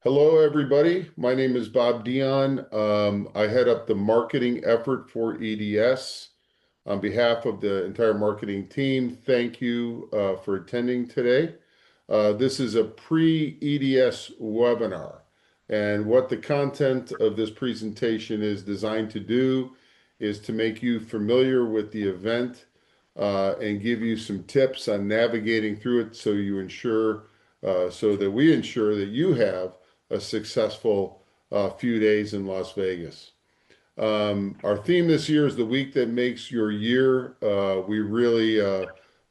Hello, everybody. My name is Bob Dion. I head up the marketing effort for EDS. On behalf of the entire marketing team, thank you for attending today. This is a pre-EDS webinar, and what the content of this presentation is designed to do is to make you familiar with the event and give you some tips on navigating through it so that we ensure that you have a successful few days in Las Vegas. Our theme this year is the week that makes your year. We really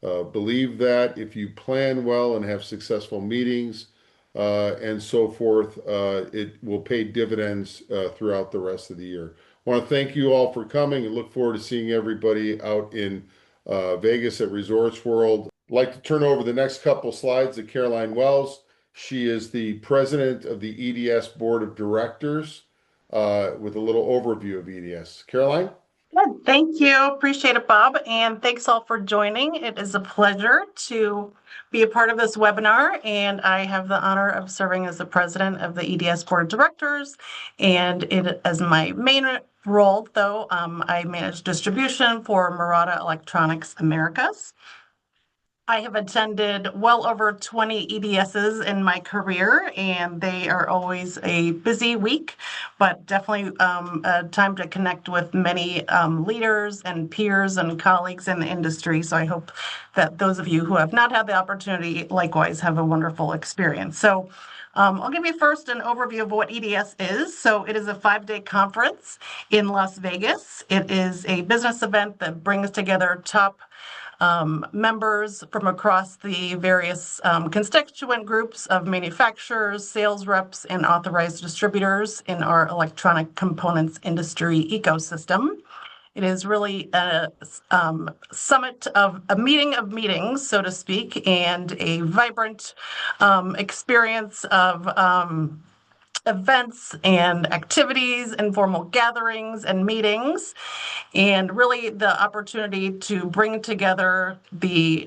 believe that if you plan well and have successful meetings and so forth, it will pay dividends throughout the rest of the year. I want to thank you all for coming and look forward to seeing everybody out in Vegas at Resorts World. I'd like to turn over the next couple slides to Caroline Wells. She is the president of the EDS Board of Directors with a little overview of EDS. Caroline? Good. Thank you. Appreciate it, Bob. And thanks all for joining. It is a pleasure to be a part of this webinar. And I have the honor of serving as the president of the EDS Board of Directors. And it as my main role, though, I manage distribution for Murata Electronics Americas. I have attended well over 20 EDSs in my career, and they are always a busy week, but definitely a time to connect with many leaders and peers and colleagues in the industry. So I hope that those of you who have not had the opportunity likewise have a wonderful experience. So I'll give you first an overview of what EDS is. So it is a 5-day conference in Las Vegas. It is a business event that brings together top members from across the various constituent groups of manufacturers, sales reps, and authorized distributors in our electronic components industry ecosystem. It is really a summit of a meeting of meetings, so to speak, and a vibrant experience of events and activities, informal gatherings and meetings, and really the opportunity to bring together the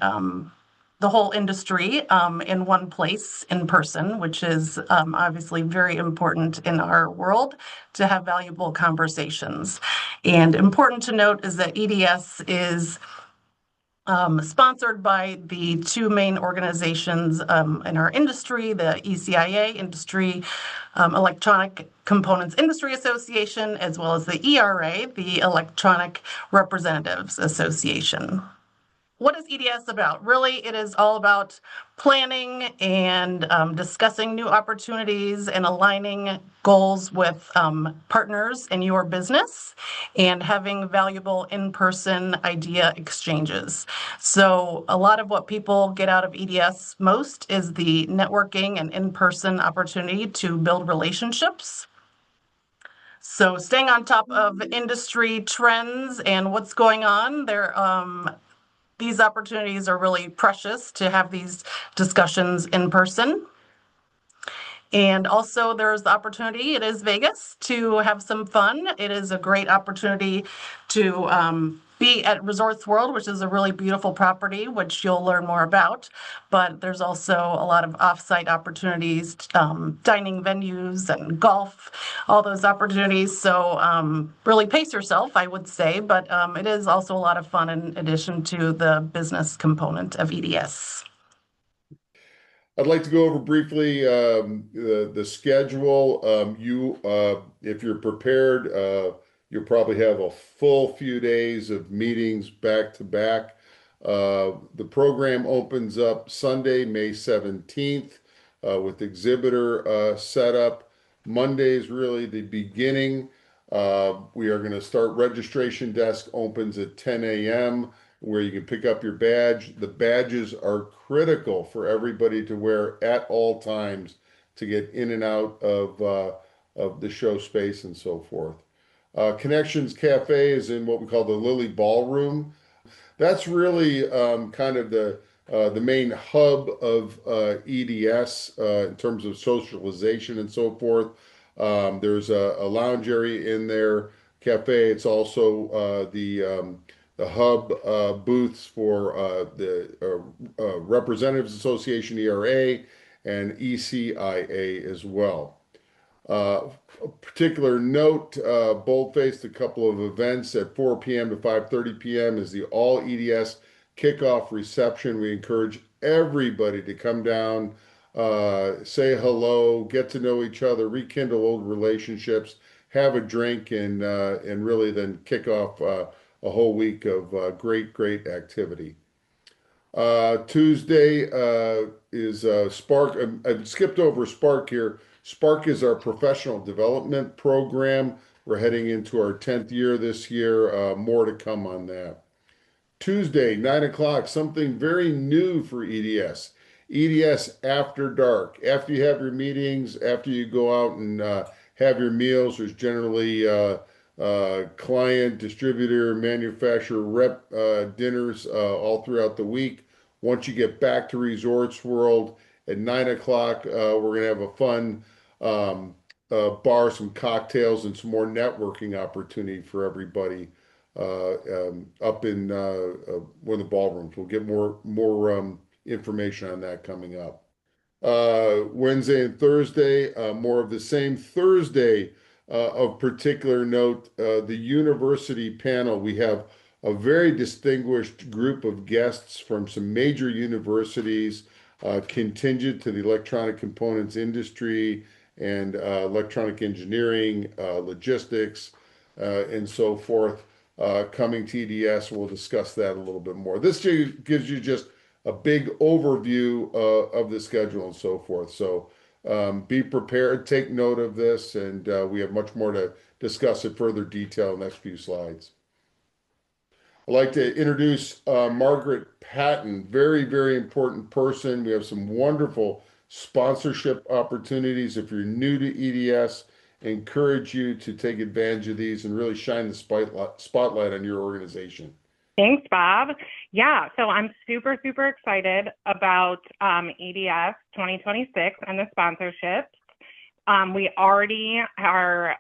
whole industry in one place in person, which is obviously very important in our world to have valuable conversations. And important to note is that EDS is sponsored by the two main organizations in our industry, the ECIA, Industry Electronic Components Industry Association, as well as the ERA, the Electronic Representatives Association. What is EDS about? Really, it is all about planning and discussing new opportunities and aligning goals with partners in your business and having valuable in-person idea exchanges. So a lot of what people get out of EDS most is the networking and in-person opportunity to build relationships. So staying on top of industry trends and what's going on, these opportunities are really precious to have these discussions in person. And also there's the opportunity, it is Vegas, to have some fun. It is a great opportunity to be at Resorts World, which is a really beautiful property, which you'll learn more about. But there's also a lot of off-site opportunities, dining venues and golf, all those opportunities. So really pace yourself, I would say. But it is also a lot of fun in addition to the business component of EDS. I'd like to go over briefly the schedule. If you're prepared, you'll probably have a full few days of meetings back to back. The program opens up Sunday, May 17th, with exhibitor setup. Monday is really the beginning. We are going to start. Registration desk opens at 10 a.m. where you can pick up your badge. The badges are critical for everybody to wear at all times to get in and out of the show space and so forth. Connections Cafe is in what we call the Lily Ballroom. That's really kind of the main hub of EDS in terms of socialization and so forth. There's a lounge area in there, cafe. It's also the hub booths for the Representatives Association, ERA, and ECIA as well. A particular note, boldfaced a couple of events at 4 p.m. to 5:30 p.m. is the all EDS kickoff reception. We encourage everybody to come down, say hello, get to know each other, rekindle old relationships, have a drink, and really then kick off a whole week of great activity. Tuesday is Spark. I skipped over Spark here. Spark is our professional development program. We're heading into our 10th year this year. More to come on that. Tuesday, 9 o'clock, something very new for EDS. EDS After Dark. After you have your meetings, after you go out and have your meals, there's generally client, distributor, manufacturer, rep dinners all throughout the week. Once you get back to Resorts World at 9 o'clock, we're going to have a fun bar, some cocktails, and some more networking opportunity for everybody up in one of the ballrooms. We'll get more information on that coming up. Wednesday and Thursday, more of the same. Thursday, of particular note, the university panel. We have a very distinguished group of guests from some major universities, contingent to the electronic components industry and electronic engineering, logistics, and so forth. Coming to EDS, we'll discuss that a little bit more. This gives you just a big overview of the schedule and so forth. So be prepared, take note of this, and we have much more to discuss in further detail in the next few slides. I'd like to introduce Margaret Patton, very important person. We have some wonderful sponsorship opportunities. If you're new to EDS, I encourage you to take advantage of these and really shine the spotlight on your organization. Thanks, Bob. Yeah, so I'm super excited about EDS 2026 and the sponsorships. We already are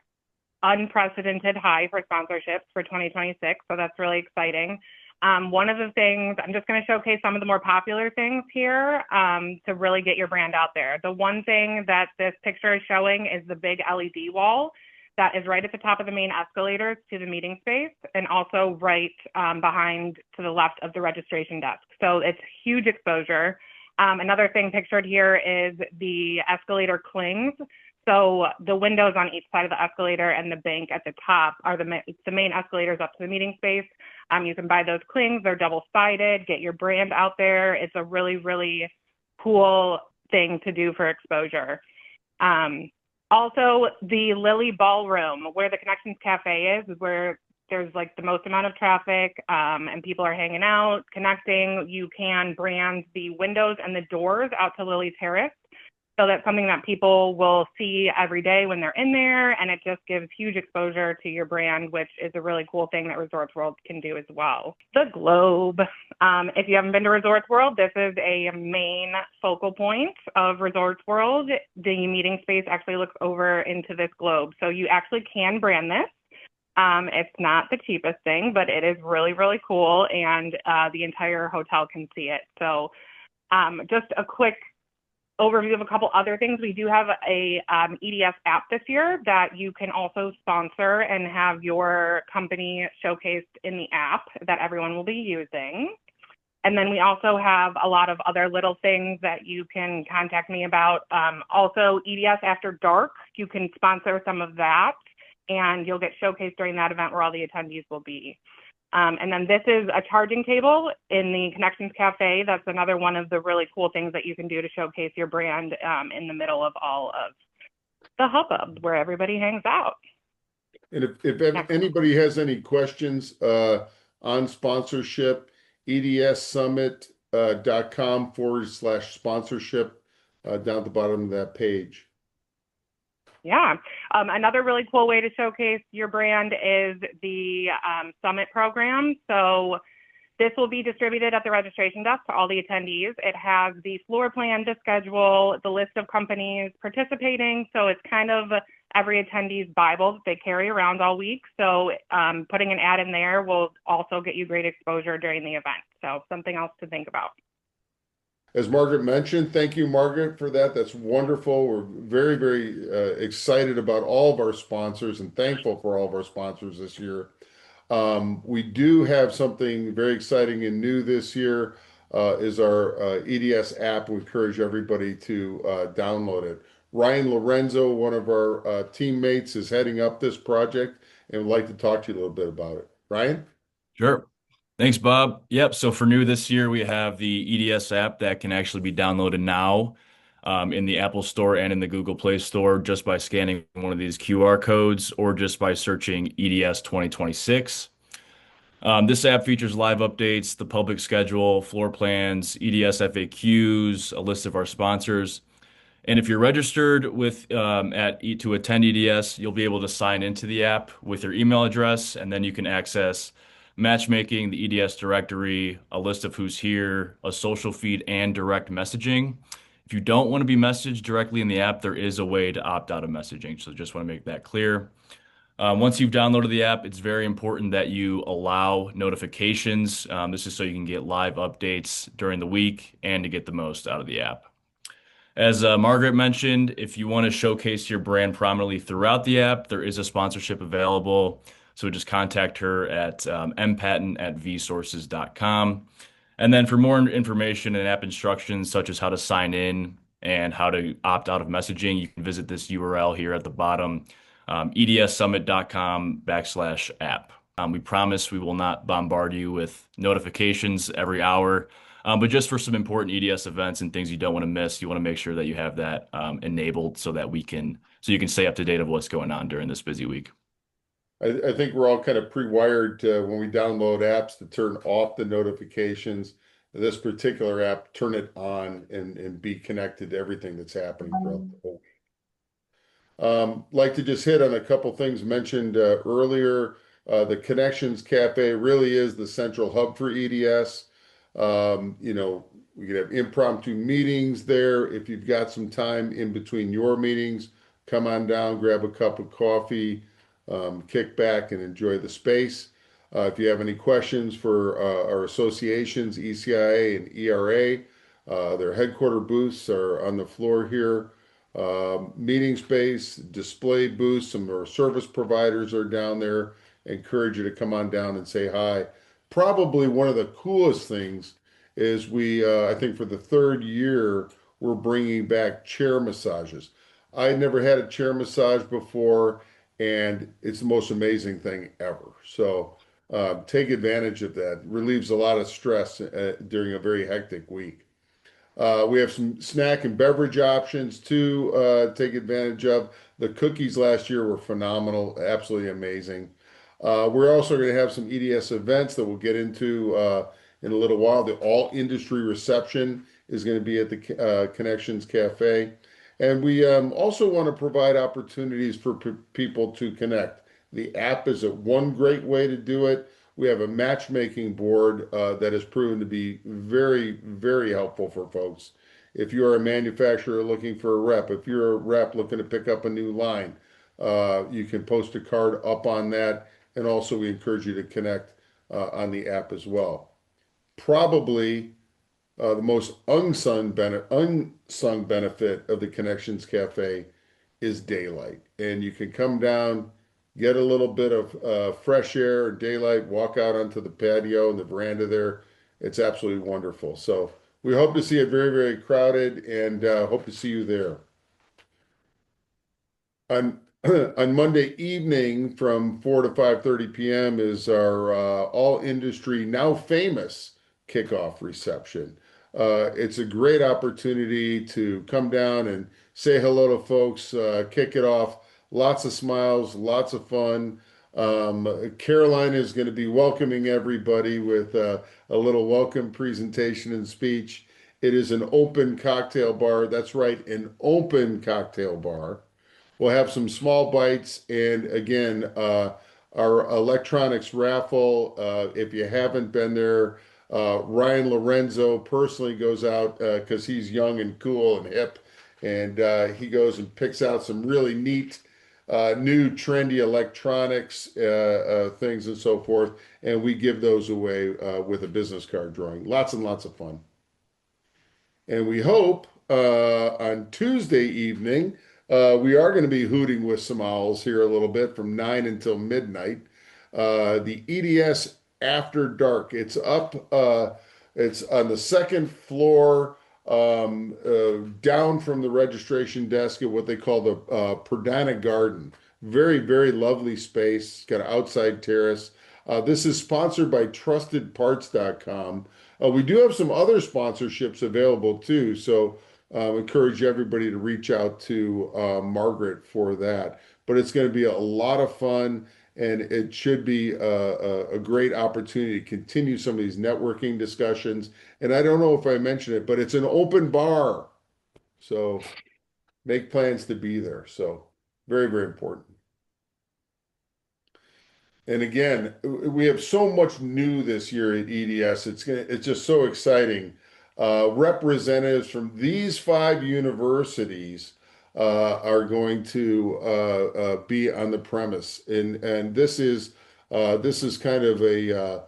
unprecedented high for sponsorships for 2026, so that's really exciting. One of the things, I'm just going to showcase some of the more popular things here to really get your brand out there. The one thing that this picture is showing is the big LED wall that is right at the top of the main escalators to the meeting space, and also right behind to the left of the registration desk. So it's huge exposure. Another thing pictured here is the escalator clings. So the windows on each side of the escalator and the bank at the top are the main escalators up to the meeting space. You can buy those clings. They're double-sided. Get your brand out there. It's a really cool thing to do for exposure. Also, the Lily Ballroom, where the Connections Cafe is where there's like the most amount of traffic and people are hanging out, connecting. You can brand the windows and the doors out to Lily Terrace. So that's something that people will see every day when they're in there, and it just gives huge exposure to your brand, which is a really cool thing that Resorts World can do as well. The Globe. If you haven't been to Resorts World, this is a main focal point of Resorts World. The meeting space actually looks over into this globe, so you actually can brand this. It's not the cheapest thing, but it is really cool, and the entire hotel can see it. So just a quick overview of a couple other things. We do have a EDS app this year that you can also sponsor and have your company showcased in the app that everyone will be using. And then we also have a lot of other little things that you can contact me about. Also, EDS After Dark, you can sponsor some of that, and you'll get showcased during that event where all the attendees will be. And then this is a charging table in the Connections Cafe. That's another one of the really cool things that you can do to showcase your brand in the middle of all of the hubbub where everybody hangs out. And if anybody has any questions on sponsorship, edssummit.com/sponsorship down at the bottom of that page. Yeah. Another really cool way to showcase your brand is the Summit program. So this will be distributed at the registration desk to all the attendees. It has the floor plan, the schedule, the list of companies participating. So it's kind of every attendee's Bible that they carry around all week. So putting an ad in there will also get you great exposure during the event. So something else to think about. As Margaret mentioned, thank you, Margaret, for that. That's wonderful. We're very, very excited about all of our sponsors and thankful for all of our sponsors this year. We do have something very exciting and new this year, is our EDS app. We encourage everybody to download it. Ryan Lorenzo, one of our teammates, is heading up this project and would like to talk to you a little bit about it. Ryan? Sure. Thanks, Bob. Yep. So for new this year, we have the EDS app that can actually be downloaded now in the Apple Store and in the Google Play Store just by scanning one of these QR codes or just by searching EDS 2026. This app features live updates, the public schedule, floor plans, EDS FAQs, a list of our sponsors. And if you're registered with to attend EDS, you'll be able to sign into the app with your email address, and then you can access matchmaking, the EDS directory, a list of who's here, a social feed, and direct messaging. If you don't want to be messaged directly in the app, there is a way to opt out of messaging. So just want to make that clear. Once you've downloaded the app, it's very important that you allow notifications. This is so you can get live updates during the week and to get the most out of the app. As Margaret mentioned, if you want to showcase your brand prominently throughout the app, there is a sponsorship available. So just contact her at mpatton@vsources.com. And then for more information and app instructions, such as how to sign in and how to opt out of messaging, you can visit this URL here at the bottom, edssummit.com/app. We promise we will not bombard you with notifications every hour. But just for some important EDS events and things you don't want to miss, you want to make sure that you have that enabled so that you can stay up to date of what's going on during this busy week. I think we're all kind of pre-wired when we download apps to turn off the notifications. This particular app, turn it on and be connected to everything that's happening throughout the whole week. Like to just hit on a couple things mentioned earlier. The Connections Cafe really is the central hub for EDS. We could have impromptu meetings there. If you've got some time in between your meetings, come on down, grab a cup of coffee, kick back and enjoy the space. If you have any questions for our associations, ECIA and ERA, their headquarter booths are on the floor here. Meeting space, display booths, some of our service providers are down there. Encourage you to come on down and say hi. Probably one of the coolest things is I think for the third year, we're bringing back chair massages. I had never had a chair massage before, and it's the most amazing thing ever. So take advantage of that. Relieves a lot of stress during a very hectic week. We have some snack and beverage options to take advantage of. The cookies last year were phenomenal, absolutely amazing. We're also going to have some EDS events that we'll get into in a little while. The all industry reception is going to be at the Connections Cafe. And we also want to provide opportunities for people to connect. The app is one great way to do it. We have a matchmaking board that has proven to be very, very helpful for folks. If you're a manufacturer looking for a rep, if you're a rep looking to pick up a new line, you can post a card up on that. And also, we encourage you to connect on the app as well. Probably the most unsung benefit of the Connections Cafe is daylight. And you can come down, get a little bit of fresh air or daylight, walk out onto the patio and the veranda there. It's absolutely wonderful. So we hope to see it very, very crowded and hope to see you there. On Monday evening from 4 to 5:30 p.m. is our all industry now famous kickoff reception. It's a great opportunity to come down and say hello to folks, kick it off. Lots of smiles, lots of fun. Caroline is going to be welcoming everybody with a little welcome presentation and speech. It is an open cocktail bar. That's right, an open cocktail bar. We'll have some small bites, and again, our electronics raffle. If you haven't been there, Ryan Lorenzo personally goes out because he's young and cool and hip, and he goes and picks out some really neat, new, trendy electronics things and so forth, and we give those away with a business card drawing. Lots and lots of fun. And we hope on Tuesday evening, we are going to be hooting with some owls here a little bit from 9 until midnight. The EDS After Dark. It's on the second floor, down from the registration desk at what they call the Perdana Garden. Very, very lovely space. It's got an outside terrace. This is sponsored by TrustedParts.com. We do have some other sponsorships available too, so encourage everybody to reach out to Margaret for that. But it's going to be a lot of fun, and it should be a great opportunity to continue some of these networking discussions. And I don't know if I mentioned it, but it's an open bar, so make plans to be there. So very, very important. And again, we have so much new this year at EDS. It's just so exciting. Representatives from these 5 universities are going to be on the premise, and this is kind of a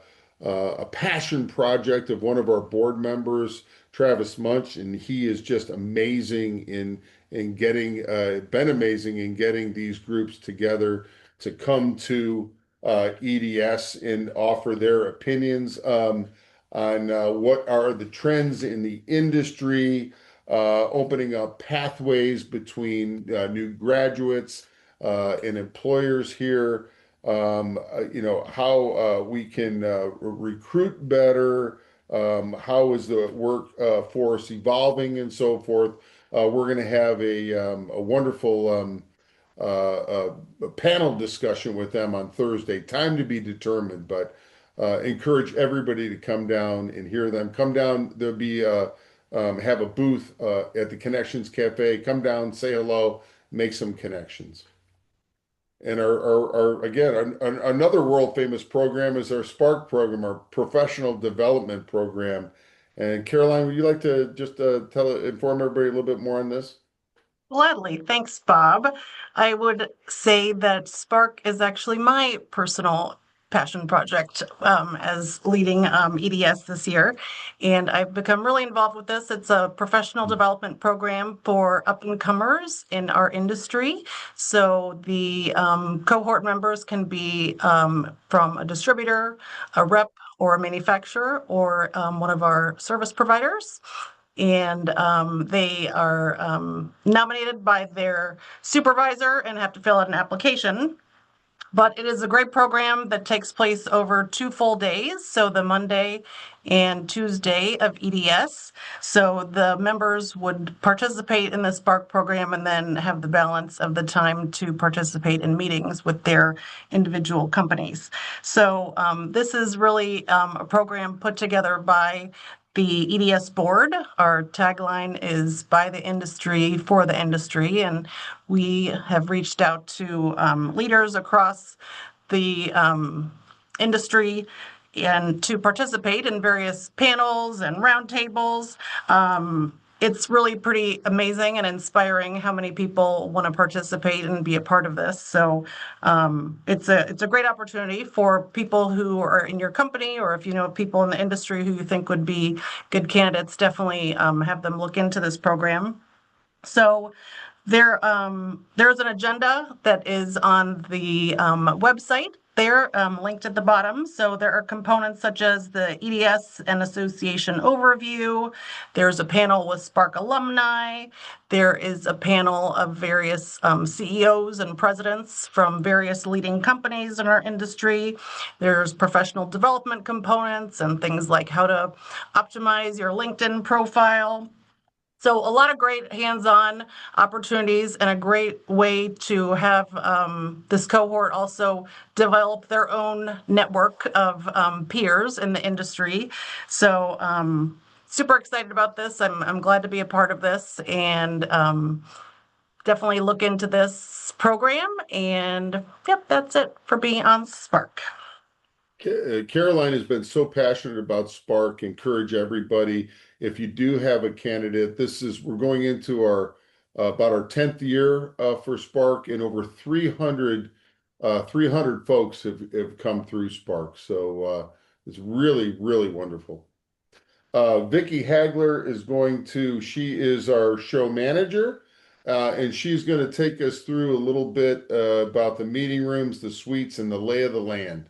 passion project of one of our board members, Travis Munch, and he is just amazing in getting been amazing in getting these groups together to come to EDS and offer their opinions on what are the trends in the industry, opening up pathways between new graduates and employers here. How we can recruit better, how is the workforce evolving, and so forth. We're going to have a wonderful a panel discussion with them on Thursday. Time to be determined, but encourage everybody to come down and hear them. Come down. There'll be have a booth at the Connections Cafe. Come down, say hello, make some connections. And another world famous program is our Spark program, our professional development program. And Caroline, would you like to just inform everybody a little bit more on this? Gladly. Thanks, Bob. I would say that Spark is actually my personal passion project as leading EDS this year. And I've become really involved with this. It's a professional development program for up-and-comers in our industry. So the cohort members can be from a distributor, a rep, or a manufacturer, or one of our service providers. And they are nominated by their supervisor and have to fill out an application. But it is a great program that takes place over 2 full days, so the Monday and Tuesday of EDS. So the members would participate in the Spark program and then have the balance of the time to participate in meetings with their individual companies. So this is really a program put together by the EDS board. Our tagline is by the industry for the industry, and we have reached out to leaders across the industry and to participate in various panels and roundtables. It's really pretty amazing and inspiring how many people want to participate and be a part of this. So it's a great opportunity for people who are in your company, or if you know people in the industry who you think would be good candidates, definitely have them look into this program. So there's an agenda that is on the website there, linked at the bottom. So there are components such as the EDS and association overview. There's a panel with Spark alumni. There is a panel of various CEOs and presidents from various leading companies in our industry. There's professional development components and things like how to optimize your LinkedIn profile. So a lot of great hands-on opportunities and a great way to have this cohort also develop their own network of peers in the industry. So super excited about this. I'm glad to be a part of this, and definitely look into this program. And yep, that's it for being on Spark. Caroline has been so passionate about Spark. Encourage everybody. If you do have a candidate, we're going into our about our 10th year for Spark, and over 300 folks have come through Spark. So it's really, really wonderful. Vicky Hagler is she is our show manager, and she's going to take us through a little bit about the meeting rooms, the suites, and the lay of the land.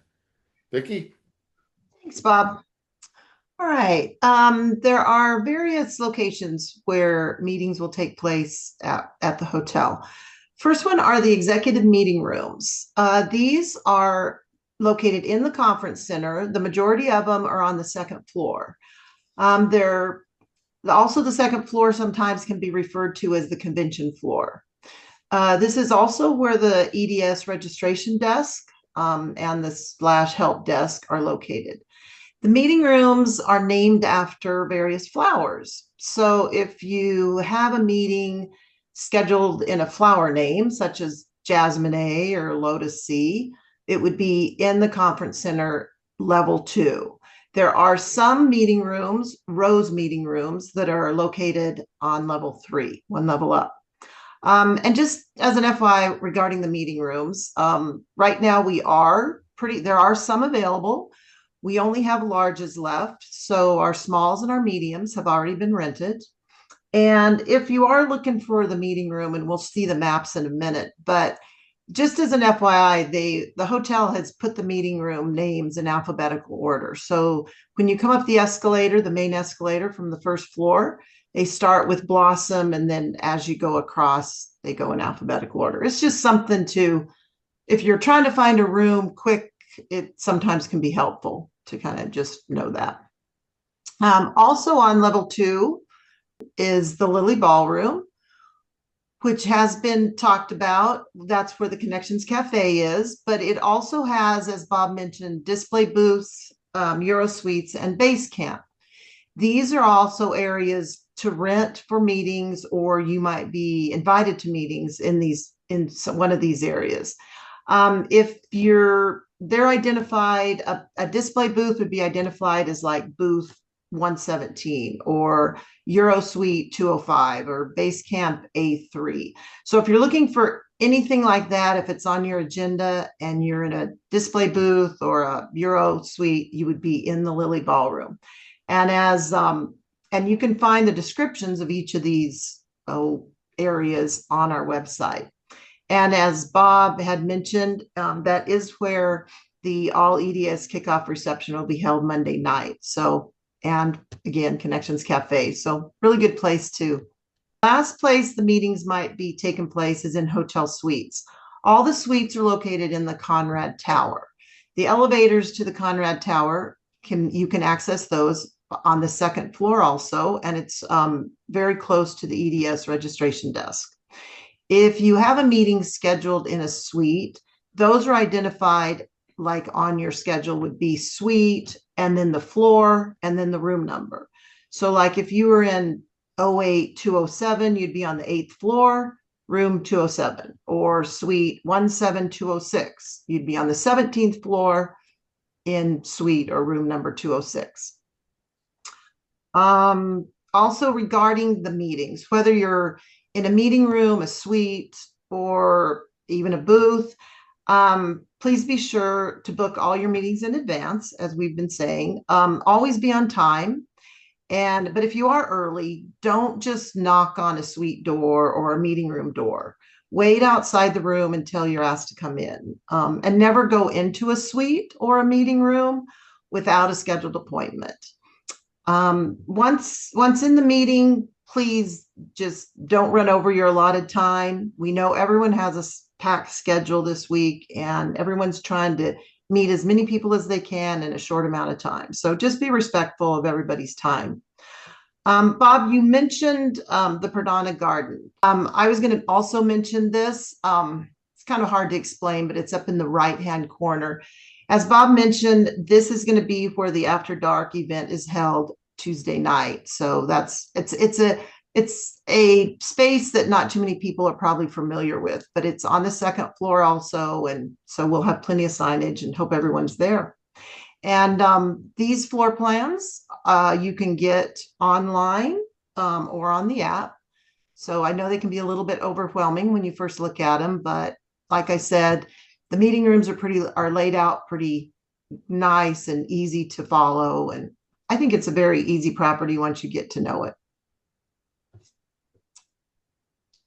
Vicky? Thanks, Bob. All right. There are various locations where meetings will take place at the hotel. First one are the executive meeting rooms. These are located in the conference center. The majority of them are on the second floor. They're also the second floor sometimes can be referred to as the convention floor. This is also where the EDS registration desk and the /help desk are located. The meeting rooms are named after various flowers. So if you have a meeting scheduled in a flower name, such as Jasmine A or Lotus C, it would be in the conference center level 2. There are some meeting rooms, Rose meeting rooms, that are located on level 3, one level up. And just as an FYI regarding the meeting rooms, right now there are some available. We only have larges left, so our smalls and our mediums have already been rented. And if you are looking for the meeting room, and we'll see the maps in a minute, but just as an FYI, the hotel has put the meeting room names in alphabetical order. So when you come up the escalator, the main escalator from the first floor, they start with Blossom, and then as you go across, they go in alphabetical order. It's just something if you're trying to find a room quick, it sometimes can be helpful to kind of just know that. Also on level 2 is the Lily Ballroom, which has been talked about. That's where the Connections Cafe is, but it also has, as Bob mentioned, display booths, Euro suites, and base camp. These are also areas to rent for meetings, or you might be invited to meetings in one of these areas. If they're identified, a display booth would be identified as like booth 117 or Euro Suite 205 or Base Camp A3. So if you're looking for anything like that, if it's on your agenda and you're in a display booth or a Euro Suite, you would be in the Lily Ballroom. And and you can find the descriptions of each of these areas on our website. And as Bob had mentioned, that is where the all EDS kickoff reception will be held Monday night. So, and again, Connections Cafe. So really good place too. Last place the meetings might be taking place is in hotel suites. All the suites are located in the Conrad Tower. The elevators to the Conrad Tower, you can access those on the second floor also, and it's very close to the EDS registration desk. If you have a meeting scheduled in a suite, those are identified like on your schedule would be suite and then the floor and then the room number. So like if you were in 08207, you'd be on the 8th floor, room 207, or suite 17206, you'd be on the 17th floor in suite or room number 206. Also regarding the meetings, whether you're in a meeting room, a suite, or even a booth, please be sure to book all your meetings in advance, as we've been saying. Always be on time. But if you are early, don't just knock on a suite door or a meeting room door. Wait outside the room until you're asked to come in. And never go into a suite or a meeting room without a scheduled appointment. Once in the meeting, please just don't run over your allotted time. We know everyone has a packed schedule this week, and everyone's trying to meet as many people as they can in a short amount of time. So just be respectful of everybody's time. Bob, you mentioned the Pradana Garden. I was going to also mention this. It's kind of hard to explain, but it's up in the right-hand corner. As Bob mentioned, this is going to be where the After Dark event is held Tuesday night. So it's a space that not too many people are probably familiar with, but it's on the second floor also. And so we'll have plenty of signage and hope everyone's there. And these floor plans you can get online or on the app. So I know they can be a little bit overwhelming when you first look at them, but like I said, the meeting rooms are laid out pretty nice and easy to follow, and I think it's a very easy property once you get to know it.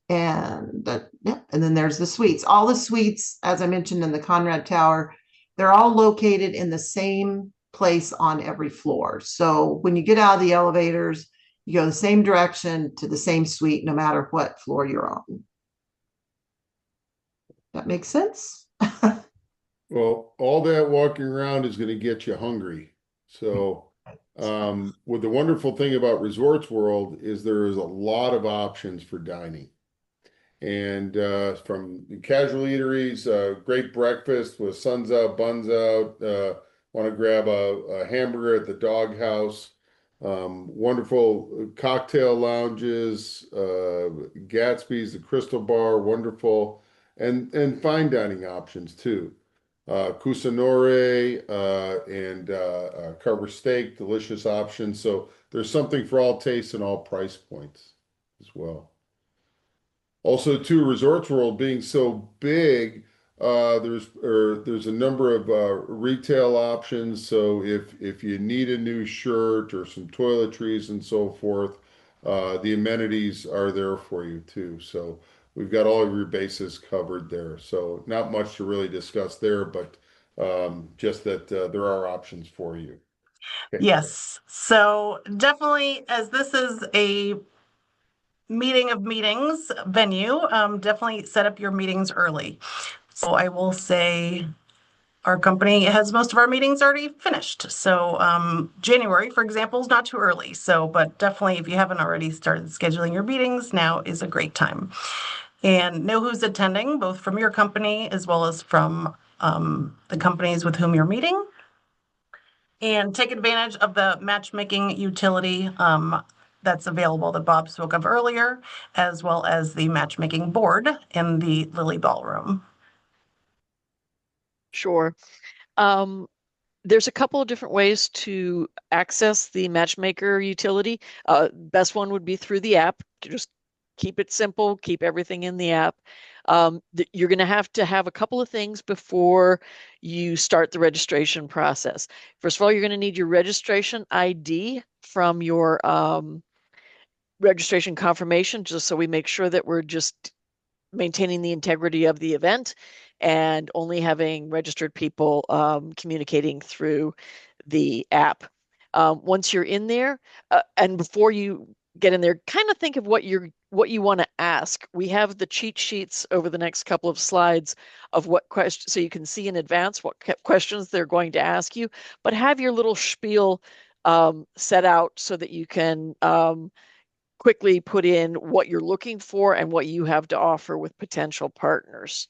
And yeah, and then there's the suites. All the suites, as I mentioned in the Conrad Tower, they're all located in the same place on every floor. So when you get out of the elevators, you go the same direction to the same suite, no matter what floor you're on. That makes sense? Well, all that walking around is going to get you hungry. So, what the wonderful thing about Resorts World is there is a lot of options for dining. And from casual eateries, great breakfast with suns out, buns out. Want to grab a hamburger at the Dog House. Wonderful cocktail lounges, Gatsby's, the Crystal Bar, wonderful, and fine dining options too. Kusanore and Carver steak, delicious options. So there's something for all tastes and all price points as well. Also, too, Resorts World being so big, there's a number of retail options. So if you need a new shirt or some toiletries and so forth, the amenities are there for you too. So we've got all of your bases covered there. So not much to really discuss there, but just that there are options for you. Okay. Yes. So definitely, as this is a meeting of meetings venue, definitely set up your meetings early. So I will say our company has most of our meetings already finished. So January, for example, is not too early. So, but definitely if you haven't already started scheduling your meetings, now is a great time. And know who's attending, both from your company as well as from the companies with whom you're meeting. And take advantage of the matchmaking utility that's available that Bob spoke of earlier, as well as the matchmaking board in the Lily Ballroom. Sure. There's a couple of different ways to access the matchmaker utility. Best one would be through the app. Just keep it simple, keep everything in the app. You're going to have a couple of things before you start the registration process. First of all, you're going to need your registration ID from your registration confirmation, just so we make sure that we're just maintaining the integrity of the event and only having registered people communicating through the app. Once you're in there, and before you get in there, kind of think of what you want to ask. We have the cheat sheets over the next couple of slides of what questions, so you can see in advance what questions they're going to ask you, but have your little spiel set out so that you can quickly put in what you're looking for and what you have to offer with potential partners.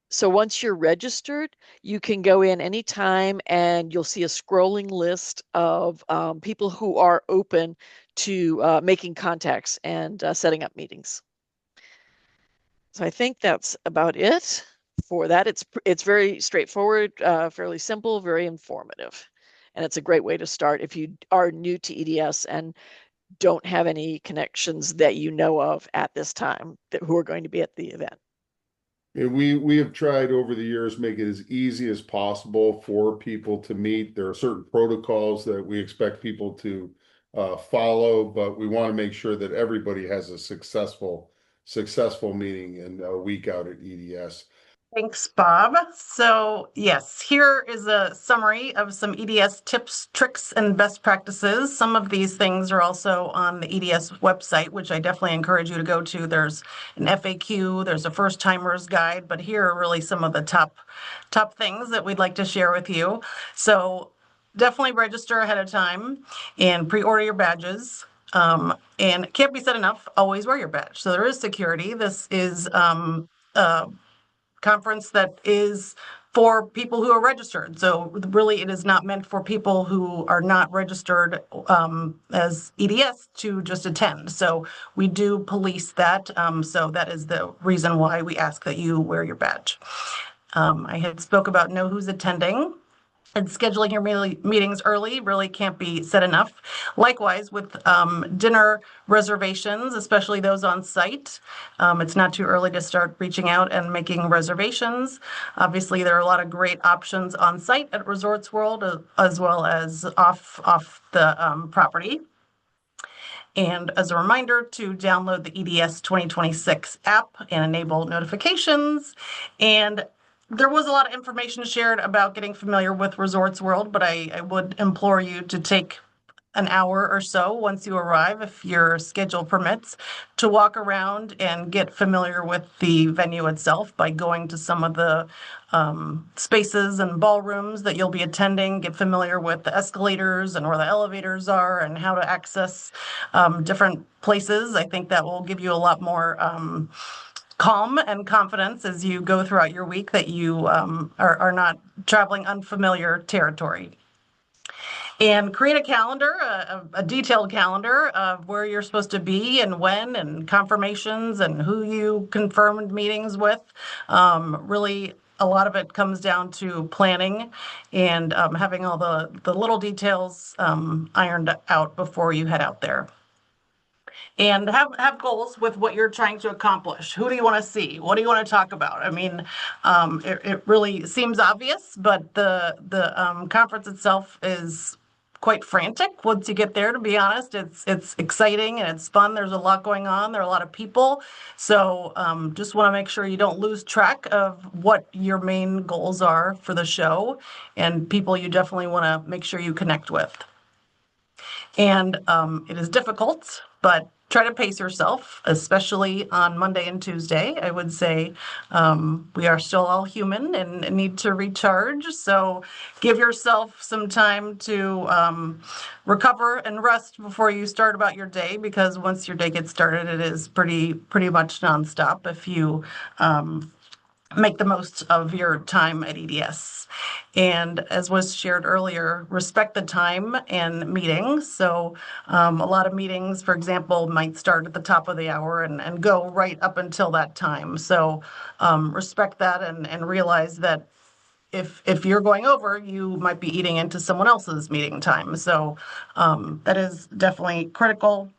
So once you're registered, you can go in anytime and you'll see a scrolling list of people who are open to making contacts and setting up meetings. So I think that's about it for that. It's very straightforward, fairly simple, very informative. And it's a great way to start if you are new to EDS and don't have any connections that you know of at this time who are going to be at the event. And we have tried over the years make it as easy as possible for people to meet. There are certain protocols that we expect people to follow, but we want to make sure that everybody has a successful meeting and a week out at EDS. Thanks, Bob. So yes, here is a summary of some EDS tips, tricks, and best practices. Some of these things are also on the EDS website, which I definitely encourage you to go to. There's an FAQ, there's a first timers guide, but here are really some of the top things that we'd like to share with you. So definitely register ahead of time and pre-order your badges. And it can't be said enough, always wear your badge. So there is security. This is conference that is for people who are registered. So really, it is not meant for people who are not registered as EDS to just attend. So we do police that. So that is the reason why we ask that you wear your badge. I had spoke about know who's attending. And scheduling your meetings early really can't be said enough. Likewise, with dinner reservations, especially those on site, it's not too early to start reaching out and making reservations. Obviously, there are a lot of great options on site at Resorts World, as well as off the property. And as a reminder to download the EDS 2026 app and enable notifications. And there was a lot of information shared about getting familiar with Resorts World, but I would implore you to take an hour or so once you arrive, if your schedule permits, to walk around and get familiar with the venue itself by going to some of the spaces and ballrooms that you'll be attending, get familiar with the escalators and where the elevators are and how to access different places. I think that will give you a lot more calm and confidence as you go throughout your week, that you are not traveling unfamiliar territory. And create a calendar, a detailed calendar of where you're supposed to be and when, and confirmations and who you confirmed meetings with. Really, a lot of it comes down to planning and having all the little details ironed out before you head out there. And have goals with what you're trying to accomplish. Who do you want to see? What do you want to talk about? I mean, it really seems obvious, but the conference itself is quite frantic once you get there. To be honest, it's exciting and it's fun. There's a lot going on. There are a lot of people, so just want to make sure you don't lose track of what your main goals are for the show, and people you definitely want to make sure you connect with. And it is difficult, but try to pace yourself, especially on Monday and Tuesday. I would say we are still all human and need to recharge. So give yourself some time to recover and rest before you start about your day, because once your day gets started, it is pretty much nonstop if you make the most of your time at EDS. And as was shared earlier, respect the time and meetings. So a lot of meetings, for example, might start at the top of the hour and go right up until that time. So respect that and realize that if you're going over, you might be eating into someone else's meeting time. So that is definitely critical,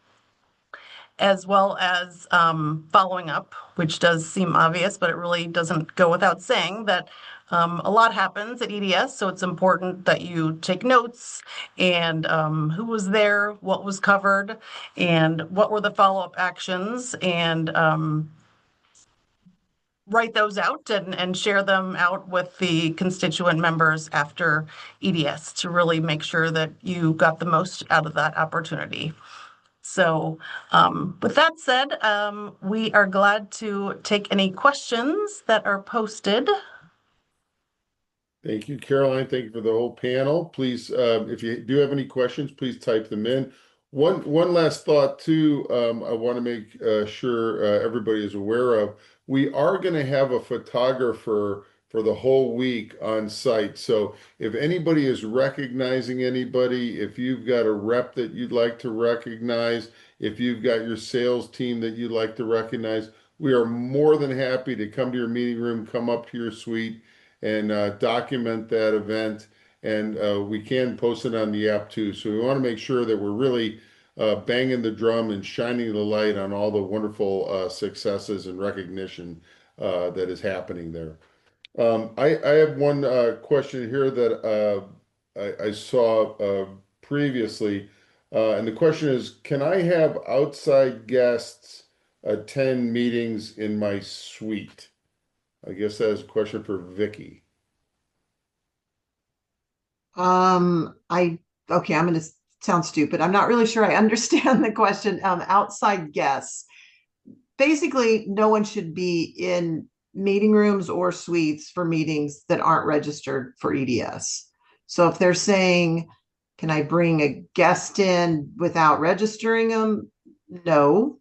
as well as following up, which does seem obvious, but it really doesn't go without saying that a lot happens at EDS, so it's important that you take notes and who was there, what was covered, and what were the follow-up actions, and write those out and share them out with the constituent members after EDS to really make sure that you got the most out of that opportunity. So with that said, we are glad to take any questions that are posted. Thank you, Caroline. Thank you for the whole panel. Please, if you do have any questions, please type them in. One last thought too, I want to make sure everybody is aware of. We are going to have a photographer for the whole week on site. So if anybody is recognizing anybody, if you've got a rep that you'd like to recognize, if you've got your sales team that you'd like to recognize, we are more than happy to come to your meeting room, come up to your suite, and document that event. And we can post it on the app too. So we want to make sure that we're really banging the drum and shining the light on all the wonderful successes and recognition that is happening there. I have one question here that I saw previously. And the question is, can I have outside guests attend meetings in my suite? I guess that is a question for Vicky. Okay, I'm going to sound stupid. I'm not really sure I understand the question. Outside guests. Basically, no one should be in meeting rooms or suites for meetings that aren't registered for EDS. So if they're saying, can I bring a guest in without registering them? No.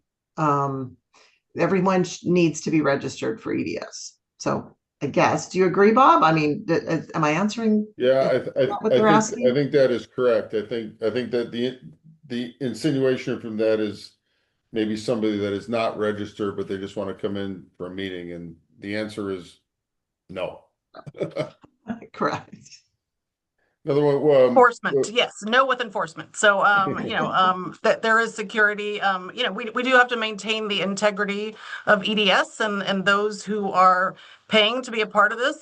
Everyone needs to be registered for EDS. So I guess, do you agree, Bob? I mean, am I answering? Yeah, What they're asking? I think that is correct. I think that the insinuation from that is maybe somebody that is not registered, but they just want to come in for a meeting, and the answer is no. Correct. Another one, Enforcement, yes, no with enforcement. So, that there is security. We do have to maintain the integrity of EDS and those who are paying to be a part of this.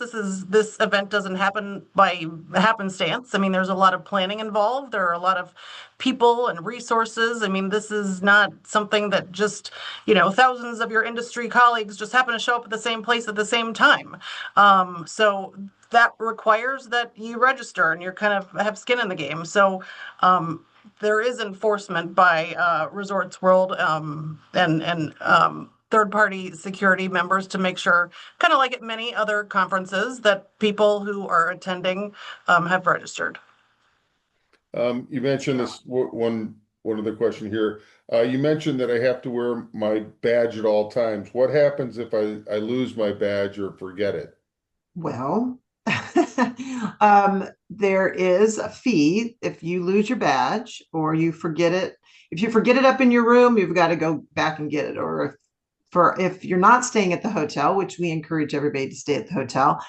This event doesn't happen by happenstance. I mean, there's a lot of planning involved. There are a lot of people and resources. I mean, this is not something that just, thousands of your industry colleagues just happen to show up at the same place at the same time. So that requires that you register and you're kind of have skin in the game. So there is enforcement by Resorts World and third-party security members to make sure, kind of like at many other conferences, that people who are attending have registered. You mentioned this one other question here. You mentioned that I have to wear my badge at all times. What happens if I lose my badge or forget it? Well, there is a fee if you lose your badge or you forget it. If you forget it up in your room, you've got to go back and get it. Or if you're not staying at the hotel, which we encourage everybody to stay at the hotel,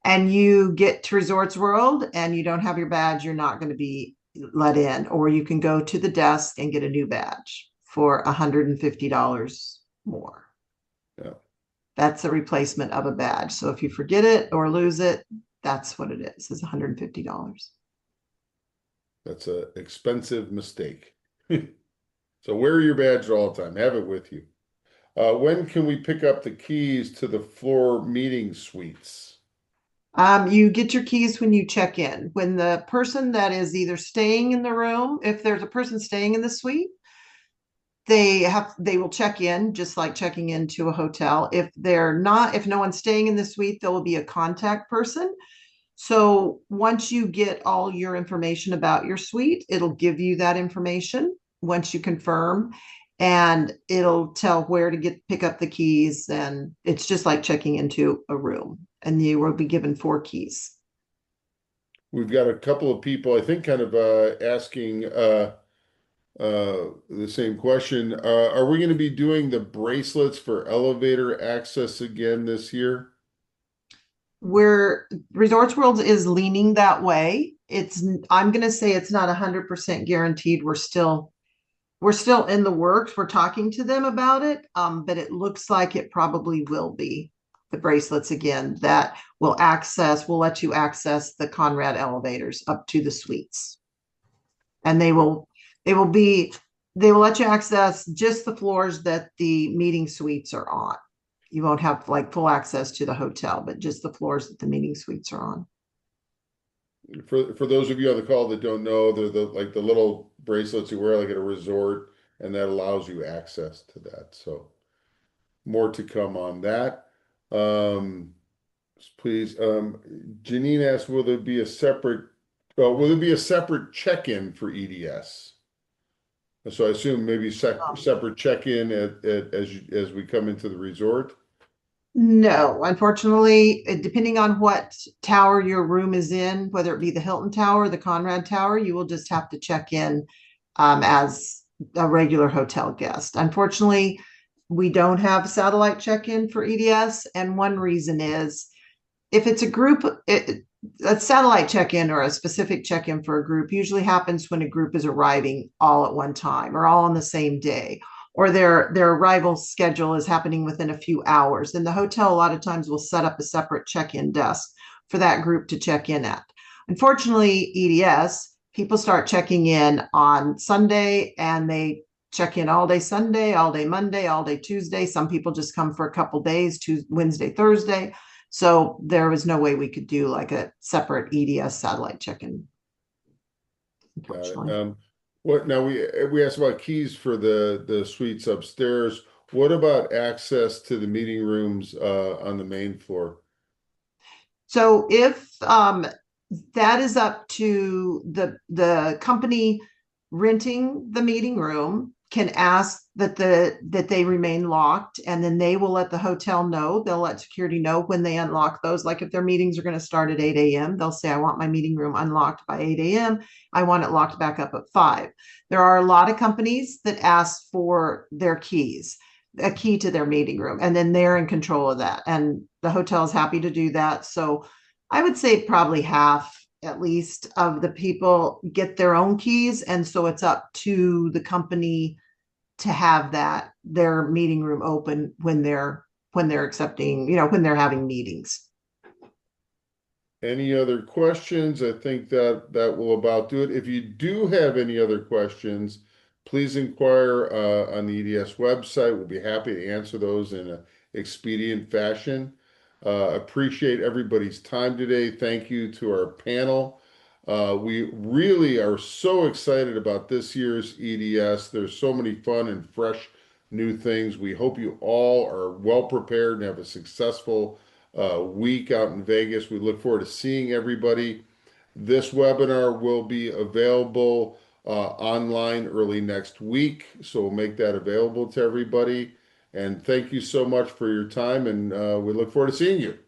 and you get to Resorts World and you don't have your badge, you're not going to be let in. Or you can go to the desk and get a new badge for $150 more. Yeah. That's a replacement of a badge. So if you forget it or lose it, that's what it is. It's $150. That's an expensive mistake. So wear your badge at all time. Have it with you. When can we pick up the keys to the floor meeting suites? You get your keys when you check in. When the person that is either staying in the room, if there's a person staying in the suite, they will check in just like checking into a hotel. If no one's staying in the suite, there will be a contact person. So once you get all your information about your suite, it'll give you that information once you confirm, and it'll tell where to pick up the keys. And it's just like checking into a room, and you will be given 4 keys. We've got a couple of people, I think, kind of asking the same question. Are we going to be doing the bracelets for elevator access again this year? Where Resorts World is leaning that way. I'm going to say it's not 100% guaranteed. We're still in the works. We're talking to them about it, but it looks like it probably will be the bracelets again that will let you access the Conrad elevators up to the suites, and they will let you access just the floors that the meeting suites are on. You won't have like full access to the hotel, but just the floors that the meeting suites are on. For those of you on the call that don't know, they're the little bracelets you wear like at a resort, and that allows you access to that. So more to come on that. Please, Janine asked, will there be a separate check-in for EDS? So I assume maybe separate check-in as we come into the resort. No, unfortunately, depending on what tower your room is in, whether it be the Hilton Tower, the Conrad Tower, you will just have to check in as a regular hotel guest. Unfortunately, we don't have satellite check-in for EDS, and one reason is if it's a group, a satellite check-in or a specific check-in for a group usually happens when a group is arriving all at one time or all on the same day, or their arrival schedule is happening within a few hours. And the hotel a lot of times will set up a separate check-in desk for that group to check in at. Unfortunately, EDS, people start checking in on Sunday, and they check in all day Sunday, all day Monday, all day Tuesday. Some people just come for a couple days, Wednesday, Thursday. So there was no way we could do like a separate EDS satellite check-in. What now? We asked about keys for the suites upstairs. What about access to the meeting rooms on the main floor? So if that is up to the company renting the meeting room, can ask that they remain locked, and then they will let the hotel know. They'll let security know when they unlock those. Like if their meetings are going to start at 8 a.m., they'll say, I want my meeting room unlocked by 8 a.m. I want it locked back up at 5. There are a lot of companies that ask for their keys, a key to their meeting room, and then they're in control of that. And the hotel is happy to do that. So I would say probably half at least, of the people get their own keys. And so it's up to the company to have their meeting room open when they're accepting, when they're having meetings. Any other questions? I think that will about do it. If you do have any other questions, please inquire on the EDS website. We'll be happy to answer those in an expedient fashion. Appreciate everybody's time today. Thank you to our panel. We really are so excited about this year's EDS. There's so many fun and fresh new things. We hope you all are well prepared and have a successful week out in Vegas. We look forward to seeing everybody. This webinar will be available online early next week, so we'll make that available to everybody. And thank you so much for your time, and we look forward to seeing you.